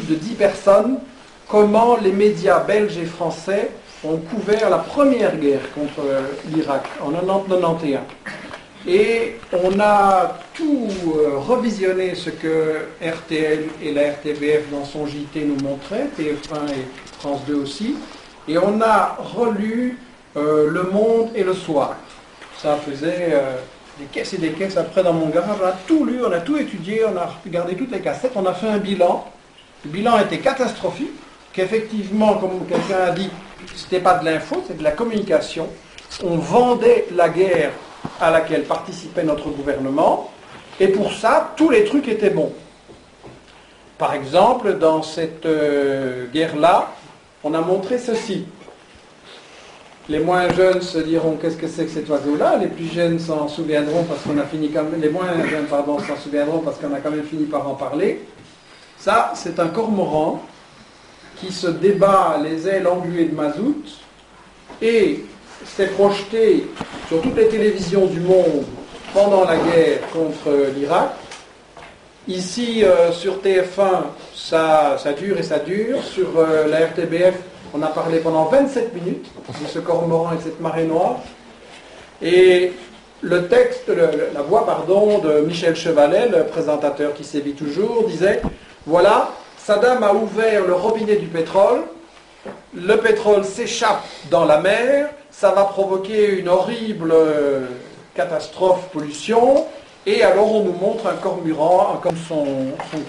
plus de 10 personnes comment les médias belges et français ont couvert la première guerre contre l'Irak en 90-91. Et on a tout revisionné ce que RTL et la RTBF dans son JT nous montraient, TF1 et France 2 aussi, et on a relu Le Monde et Le Soir. Ça faisait des caisses et des caisses. Après, dans mon garage, on a tout lu, on a tout étudié, on a regardé toutes les cassettes, on a fait un bilan. Le bilan était catastrophique, qu'effectivement, comme quelqu'un a dit, c'était pas de l'info, c'est de la communication. On vendait la guerre à laquelle participait notre gouvernement, et pour ça, tous les trucs étaient bons. Par exemple, dans cette guerre-là, on a montré ceci. Les moins jeunes se diront qu'est-ce que c'est que cet oiseau-là, les plus jeunes s'en souviendront parce qu'on a fini quand même, les moins jeunes s'en souviendront parce qu'on a quand même fini par en parler. Ça, c'est un cormoran qui se débat les ailes engluées de mazout et s'est projeté sur toutes les télévisions du monde pendant la guerre contre l'Irak. Ici, sur TF1, ça dure et ça dure. Sur la RTBF, on a parlé pendant 27 minutes de ce cormoran et de cette marée noire. Et le texte, la voix, de Michel Chevalet, le présentateur qui sévit toujours, disait « Voilà, Saddam a ouvert le robinet du pétrole, le pétrole s'échappe dans la mer, ça va provoquer une horrible catastrophe, pollution, et alors on nous montre un cormoran comme son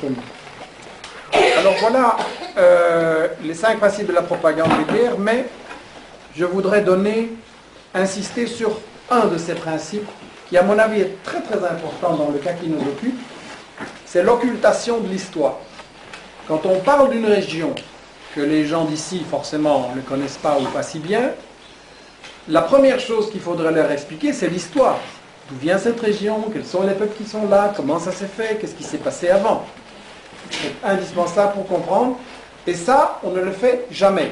commis. » Alors voilà les 5 principes de la propagande de guerre, mais je voudrais insister sur un de ces principes qui, à mon avis, est très très important dans le cas qui nous occupe, c'est l'occultation de l'histoire. Quand on parle d'une région que les gens d'ici, forcément, ne connaissent pas ou pas si bien, la première chose qu'il faudrait leur expliquer, c'est l'histoire. D'où vient cette région? Quels sont les peuples qui sont là? Comment ça s'est fait? Qu'est-ce qui s'est passé avant? C'est indispensable pour comprendre. Et ça, on ne le fait jamais.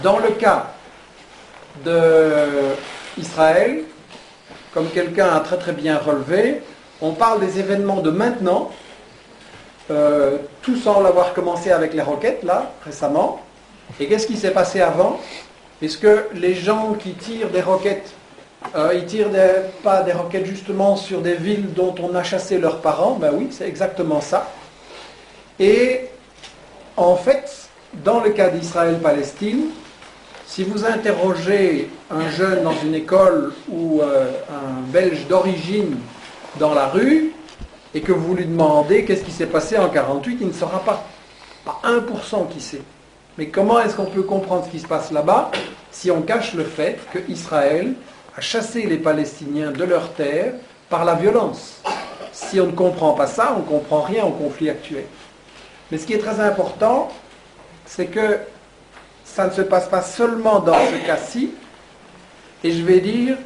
Dans le cas d'Israël, comme quelqu'un a très très bien relevé, on parle des événements de maintenant, tout semble avoir commencé avec les roquettes, là, récemment. Et qu'est-ce qui s'est passé avant? Est-ce que les gens qui tirent des roquettes, ils tirent pas des roquettes justement sur des villes dont on a chassé leurs parents? Ben oui, c'est exactement ça. Et en fait, dans le cas d'Israël-Palestine, si vous interrogez un jeune dans une école ou un Belge d'origine dans la rue, et que vous lui demandez qu'est-ce qui s'est passé en 1948, il ne saura pas. Pas 1% qui sait. Mais comment est-ce qu'on peut comprendre ce qui se passe là-bas si on cache le fait qu'Israël a chassé les Palestiniens de leurs terres par la violence? Si on ne comprend pas ça, on ne comprend rien au conflit actuel. Mais ce qui est très important, c'est que ça ne se passe pas seulement dans ce cas-ci, et je vais dire,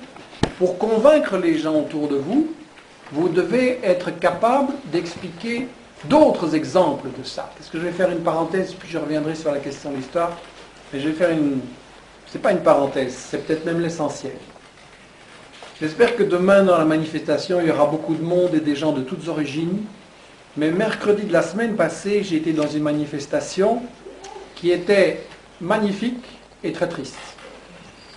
pour convaincre les gens autour de vous, vous devez être capable d'expliquer d'autres exemples de ça. Parce que je vais faire une parenthèse, puis je reviendrai sur la question de l'histoire, mais je vais faire c'est pas une parenthèse, c'est peut-être même l'essentiel. J'espère que demain, dans la manifestation, il y aura beaucoup de monde et des gens de toutes origines. Mais mercredi de la semaine passée, j'ai été dans une manifestation qui était magnifique et très triste.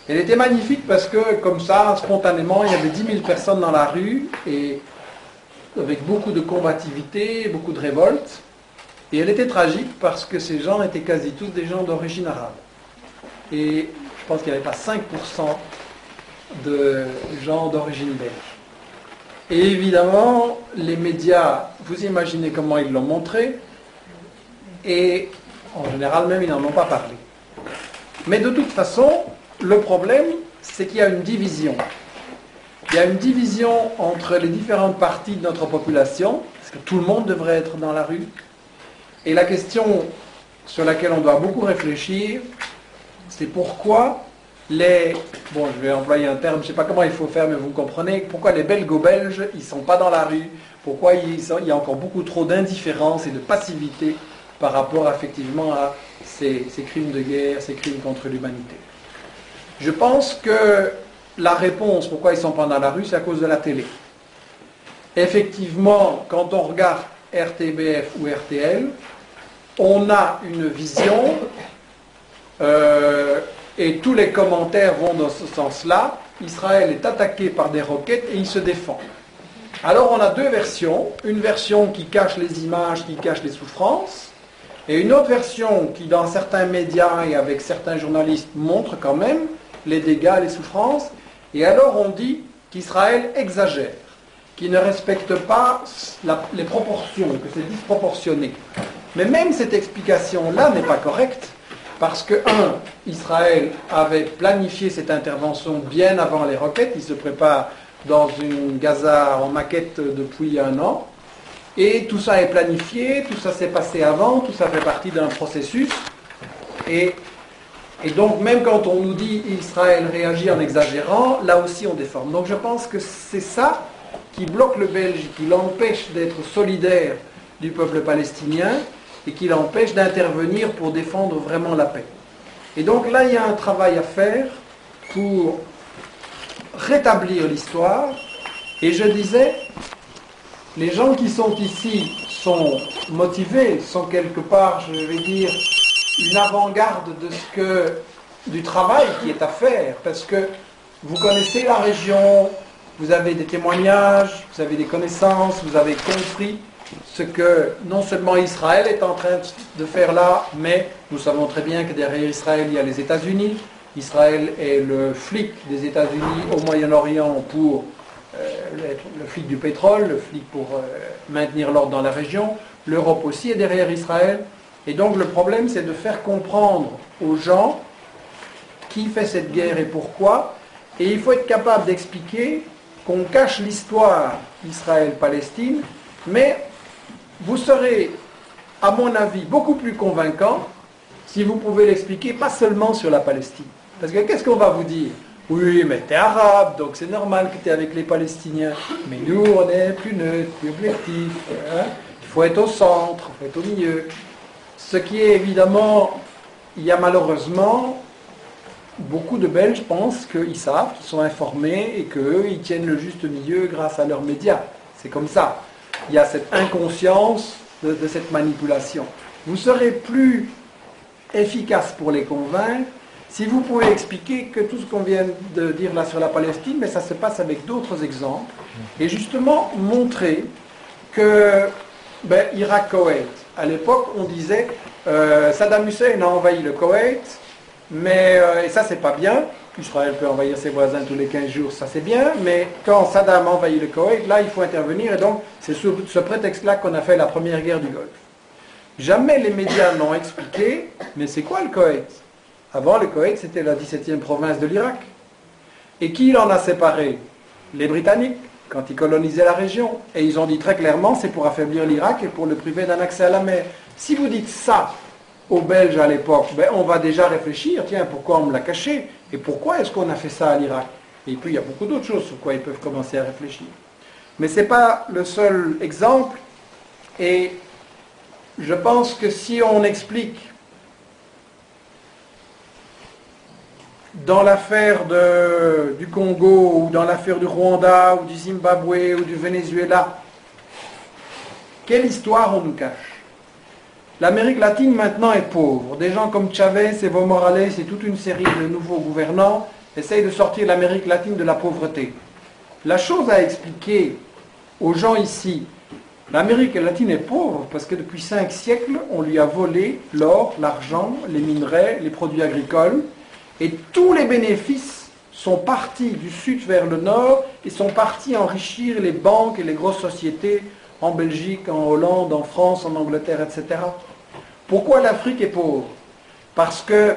Elle était magnifique parce que, comme ça, spontanément, il y avait 10 000 personnes dans la rue, et avec beaucoup de combativité, beaucoup de révolte. Et elle était tragique parce que ces gens étaient quasi tous des gens d'origine arabe. Et je pense qu'il n'y avait pas 5% de gens d'origine belge. Et évidemment, les médias, vous imaginez comment ils l'ont montré, et en général même, ils n'en ont pas parlé. Mais de toute façon, le problème, c'est qu'il y a une division. Il y a une division entre les différentes parties de notre population, parce que tout le monde devrait être dans la rue. Et la question sur laquelle on doit beaucoup réfléchir, c'est pourquoi je vais employer un terme, je ne sais pas comment il faut faire, mais vous comprenez, pourquoi les Belgo-Belges, ils ne sont pas dans la rue, pourquoi il y a encore beaucoup trop d'indifférence et de passivité par rapport effectivement à ces crimes de guerre, ces crimes contre l'humanité. Je pense que la réponse, pourquoi ils ne sont pas dans la rue, c'est à cause de la télé. Effectivement, quand on regarde RTBF ou RTL, on a une vision, et tous les commentaires vont dans ce sens-là. Israël est attaqué par des roquettes et il se défend. Alors on a deux versions, une version qui cache les images, qui cache les souffrances, et une autre version qui, dans certains médias et avec certains journalistes, montre quand même les dégâts, les souffrances. Et alors on dit qu'Israël exagère, qu'il ne respecte pas les proportions, que c'est disproportionné. Mais même cette explication-là n'est pas correcte, parce que, Israël avait planifié cette intervention bien avant les roquettes, il se prépare dans une Gaza en maquette depuis 1 an, et tout ça est planifié, tout ça s'est passé avant, tout ça fait partie d'un processus, et donc même quand on nous dit Israël réagit en exagérant, là aussi on déforme. Donc je pense que c'est ça qui bloque le Belge, qui l'empêche d'être solidaire du peuple palestinien, et qui l'empêche d'intervenir pour défendre vraiment la paix. Et donc là, il y a un travail à faire pour rétablir l'histoire. Et je disais, les gens qui sont ici sont motivés, sont quelque part, je vais dire, une avant-garde du travail qui est à faire, parce que vous connaissez la région, vous avez des témoignages, vous avez des connaissances, vous avez compris ce que non seulement Israël est en train de faire là, mais nous savons très bien que derrière Israël, il y a les États-Unis. Israël est le flic des États-Unis au Moyen-Orient pour le flic du pétrole, le flic pour maintenir l'ordre dans la région. L'Europe aussi est derrière Israël. Et donc le problème, c'est de faire comprendre aux gens qui fait cette guerre et pourquoi. Et il faut être capable d'expliquer qu'on cache l'histoire Israël-Palestine, mais vous serez, à mon avis, beaucoup plus convaincant si vous pouvez l'expliquer, pas seulement sur la Palestine. Parce que qu'est-ce qu'on va vous dire? Oui, mais t'es arabe, donc c'est normal que tu es avec les Palestiniens. Mais nous, on est plus neutre, plus objectif. Hein? Il faut être au centre, il faut être au milieu. Ce qui est évidemment, il y a malheureusement, beaucoup de Belges pensent qu'ils savent, qu'ils sont informés et qu'eux, ils tiennent le juste milieu grâce à leurs médias. C'est comme ça. Il y a cette inconscience de cette manipulation. Vous serez plus efficace pour les convaincre si vous pouvez expliquer que tout ce qu'on vient de dire là sur la Palestine, mais ça se passe avec d'autres exemples, et justement montrer que Irak-Koweït, à l'époque on disait Saddam Hussein a envahi le Koweït, mais et ça c'est pas bien. Israël peut envahir ses voisins tous les 15 jours, ça c'est bien, mais quand Saddam envahit le Koweït, là il faut intervenir, et donc c'est sous ce prétexte-là qu'on a fait la première guerre du Golfe. Jamais les médias n'ont expliqué, mais c'est quoi le Koweït? Avant, le Koweït, c'était la 17e province de l'Irak. Et qui l'en a séparé? Les Britanniques, quand ils colonisaient la région. Et ils ont dit très clairement, c'est pour affaiblir l'Irak et pour le priver d'un accès à la mer. Si vous dites ça aux Belges à l'époque, on va déjà réfléchir, tiens, pourquoi on me l'a caché? Et pourquoi est-ce qu'on a fait ça à l'Irak? Et puis, il y a beaucoup d'autres choses sur quoi ils peuvent commencer à réfléchir. Mais ce n'est pas le seul exemple. Et je pense que si on explique dans l'affaire du Congo, ou dans l'affaire du Rwanda, ou du Zimbabwe, ou du Venezuela, quelle histoire on nous cache? L'Amérique latine maintenant est pauvre. Des gens comme Chavez, Evo Morales et toute une série de nouveaux gouvernants essayent de sortir l'Amérique latine de la pauvreté. La chose à expliquer aux gens ici, l'Amérique latine est pauvre parce que depuis 5 siècles, on lui a volé l'or, l'argent, les minerais, les produits agricoles, et tous les bénéfices sont partis du sud vers le nord et sont partis enrichir les banques et les grosses sociétés en Belgique, en Hollande, en France, en Angleterre, etc. Pourquoi l'Afrique est pauvre? Parce que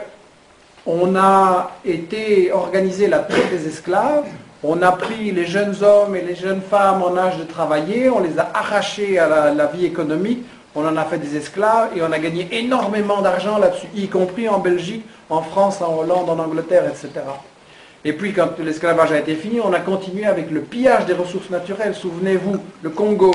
on a été organisé la traite des esclaves, on a pris les jeunes hommes et les jeunes femmes en âge de travailler, on les a arrachés à la vie économique, on en a fait des esclaves et on a gagné énormément d'argent là-dessus, y compris en Belgique, en France, en Hollande, en Angleterre, etc. Et puis quand l'esclavage a été fini, on a continué avec le pillage des ressources naturelles. Souvenez-vous, le Congo,